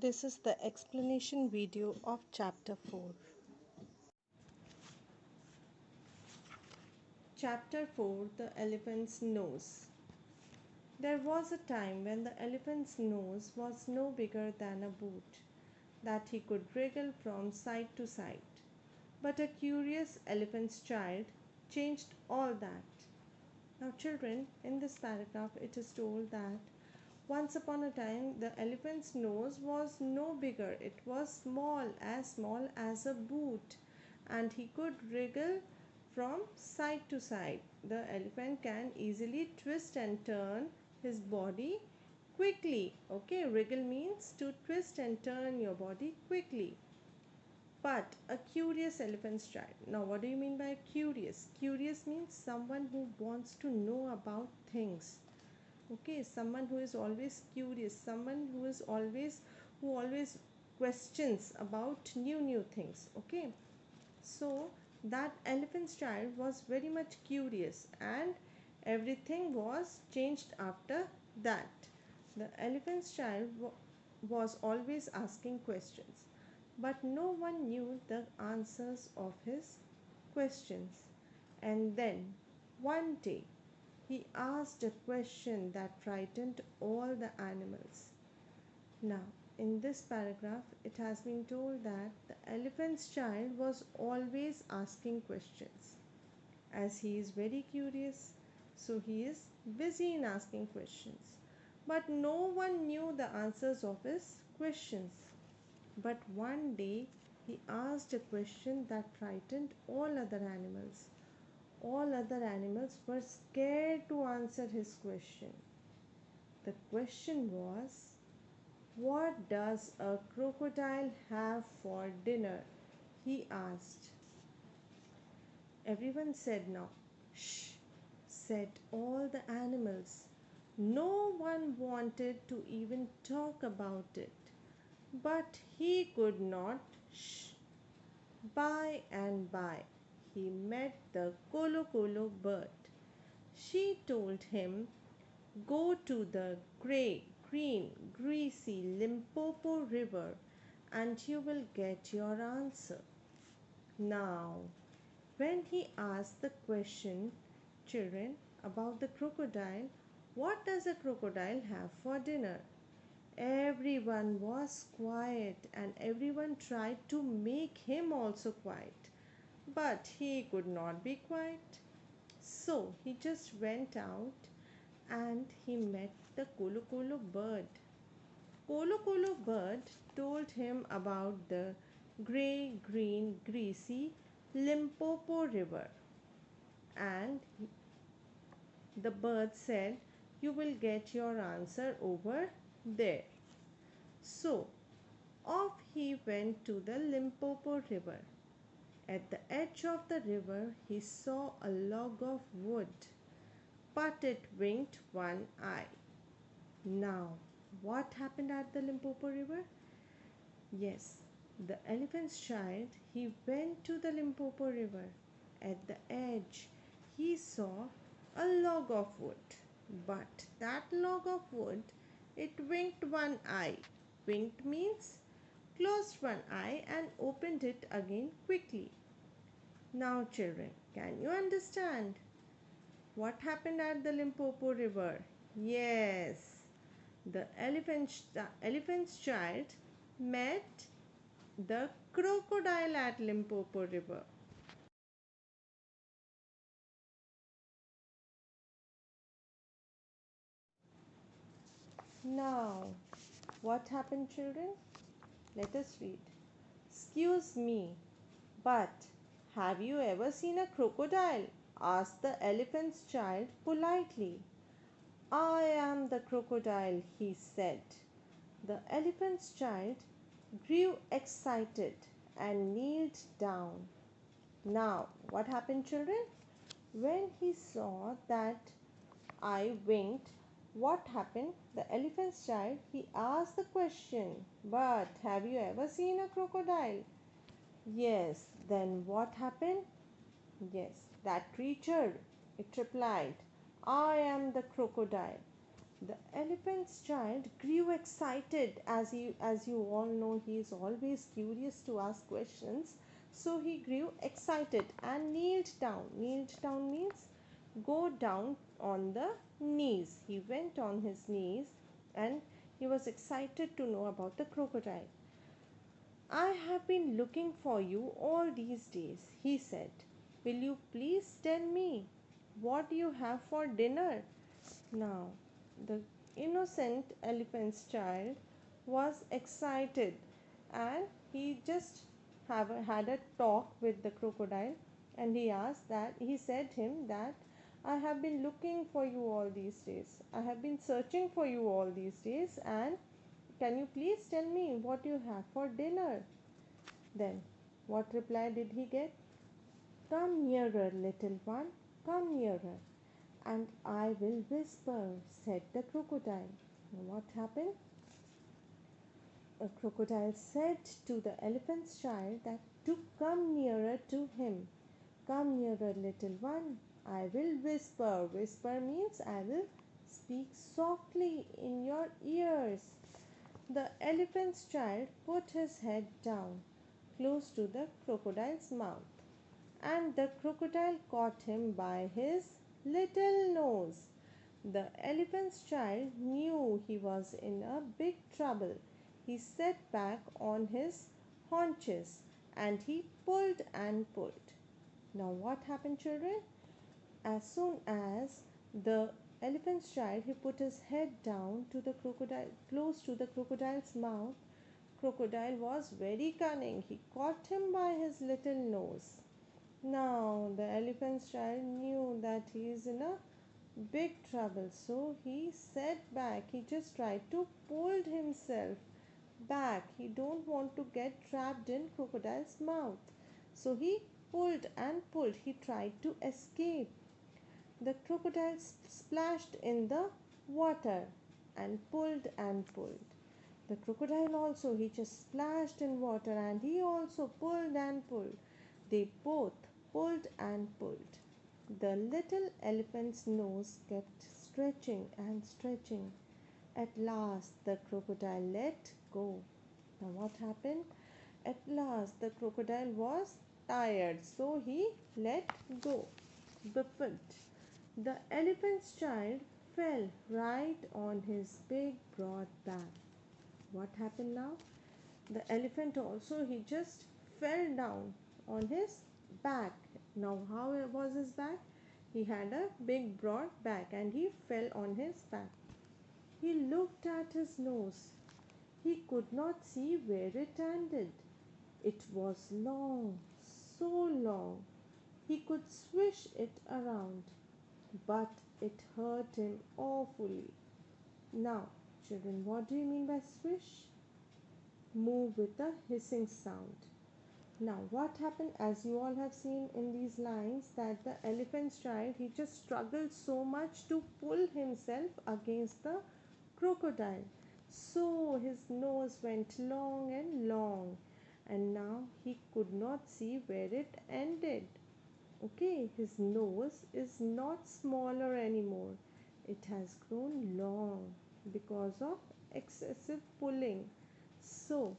This is the explanation video of chapter 4. Chapter 4, The Elephant's Nose. There was a time when the elephant's nose was no bigger than a boot, that he could wriggle from side to side. But a curious elephant's child changed all that. Now, children, in this paragraph, it is told that once upon a time the elephant's nose was no bigger, it was small as a boot, and he could wriggle from side to side. The elephant can easily twist and turn his body quickly. Okay, wriggle means to twist and turn your body quickly. But a curious elephant's child. Now, what do you mean by curious? Curious means someone who wants to know about things. Okay, someone who is always curious, someone who always questions about new things. Okay, so that elephant's child was very much curious, and everything was changed after that. The elephant's child was always asking questions, but no one knew the answers of his questions. And then one day he asked a question that frightened all the animals. Now, in this paragraph, it has been told that the elephant's child was always asking questions. As he is very curious, so he is busy in asking questions. But no one knew the answers of his questions. But one day he asked a question that frightened all other animals. All other animals were scared to answer his question. The question was, what does a crocodile have for dinner? He asked. Everyone said no. Shh, said all the animals. No one wanted to even talk about it. But he could not shh. By and by, he met the Colo Colo bird. She told him, go to the grey, green, greasy Limpopo River and you will get your answer. Now, when he asked the question, children, about the crocodile, what does a crocodile have for dinner? Everyone was quiet and everyone tried to make him also quiet. But he could not be quiet. So he just went out and he met the Colo Colo bird. Colo Colo bird told him about the grey, green, greasy Limpopo River. And the bird said, you will get your answer over there. So off he went to the Limpopo River. At the edge of the river, he saw a log of wood, but it winked one eye. Now, what happened at the Limpopo River? Yes, the elephant's child, he went to the Limpopo River. At the edge, he saw a log of wood, but that log of wood, it winked one eye. Winked means closed one eye and opened it again quickly. Now, children, can you understand what happened at the Limpopo River? Yes, the elephant's child met the crocodile at Limpopo River. Now, what happened, children? Let us read. Excuse me, but have you ever seen a crocodile? Asked the elephant's child politely. I am the crocodile, he said. The elephant's child grew excited and kneeled down. Now, what happened, children? When he saw that I winked, what happened? The elephant's child, he asked the question, but have you ever seen a crocodile? Yes, then what happened? Yes, that creature, it replied, I am the crocodile. The elephant's child grew excited, as you all know he is always curious to ask questions. So he grew excited and kneeled down. Kneeled down means go down on the knees. He went on his knees and he was excited to know about the crocodile. I have been looking for you all these days, he said. Will you please tell me what you have for dinner? Now, the innocent elephant's child was excited and he just had a talk with the crocodile, and he said him that I have been looking for you all these days. I have been searching for you all these days, and can you please tell me what you have for dinner? Then, what reply did he get? Come nearer, little one, come nearer, and I will whisper, said the crocodile. What happened? A crocodile said to the elephant's child that to come nearer to him. Come nearer, little one, I will whisper. Whisper means I will speak softly in your ears. The elephant's child put his head down close to the crocodile's mouth, and the crocodile caught him by his little nose. The elephant's child knew he was in a big trouble. He sat back on his haunches and he pulled and pulled. Now, what happened, children? As soon as the elephant's child he put his head down to the crocodile, close to the crocodile's mouth, crocodile was very cunning. He caught him by his little nose. Now the elephant's child knew that he is in a big trouble, so he sat back. He just tried to pull himself back. He don't want to get trapped in crocodile's mouth. So he pulled and pulled. He tried to escape. The crocodile splashed in the water and pulled and pulled. The crocodile also, he just splashed in water and he also pulled and pulled. They both pulled and pulled. The little elephant's nose kept stretching and stretching. At last, the crocodile let go. Now, what happened? At last, the crocodile was tired, so he let go. But the elephant's child fell right on his big broad back. What happened now? The elephant also, he just fell down on his back. Now, how was his back? He had a big broad back and he fell on his back. He looked at his nose. He could not see where it ended. It was long, so long. He could swish it around, but it hurt him awfully. Now, children, what do you mean by swish? Move with a hissing sound. Now, what happened, as you all have seen in these lines, that the elephant's child, he just struggled so much to pull himself against the crocodile. So his nose went long and long, and now he could not see where it ended. Okay, his nose is not smaller anymore. It has grown long because of excessive pulling. So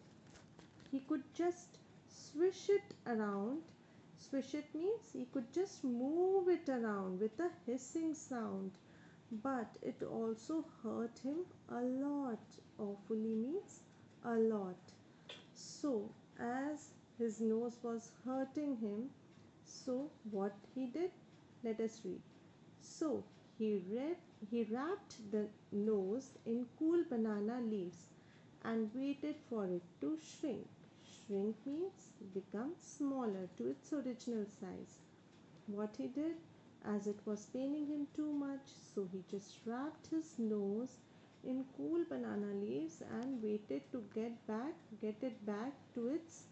he could just swish it around. Swish it means he could just move it around with a hissing sound, but it also hurt him a lot. Awfully means a lot. So, as his nose was hurting him, so what he did? Let us read. So, he wrapped the nose in cool banana leaves and waited for it to shrink. Shrink means become smaller to its original size. What he did, as it was paining him too much, so he just wrapped his nose in cool banana leaves and waited to get it back to its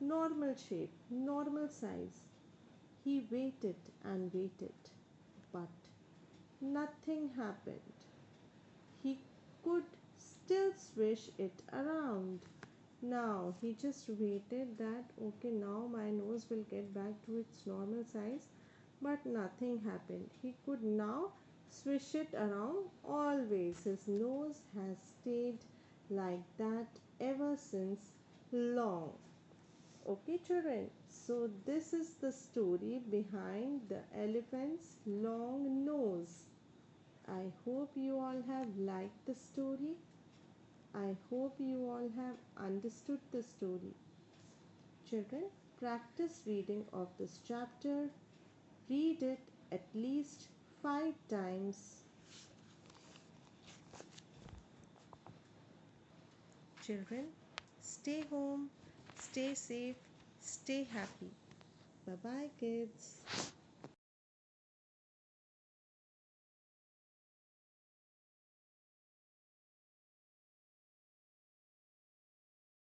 normal shape, normal size. He waited and waited, but nothing happened. He could still swish it around. Now he just waited that okay, now my nose will get back to its normal size, but nothing happened. He could now swish it around always. His nose has stayed like that ever since long. Okay, children, so this is the story behind the elephant's long nose. I hope you all have liked the story. I hope you all have understood the story. Children, practice reading of this chapter. Read it at least 5 times. Children, stay home, stay safe, stay happy. Bye bye, kids.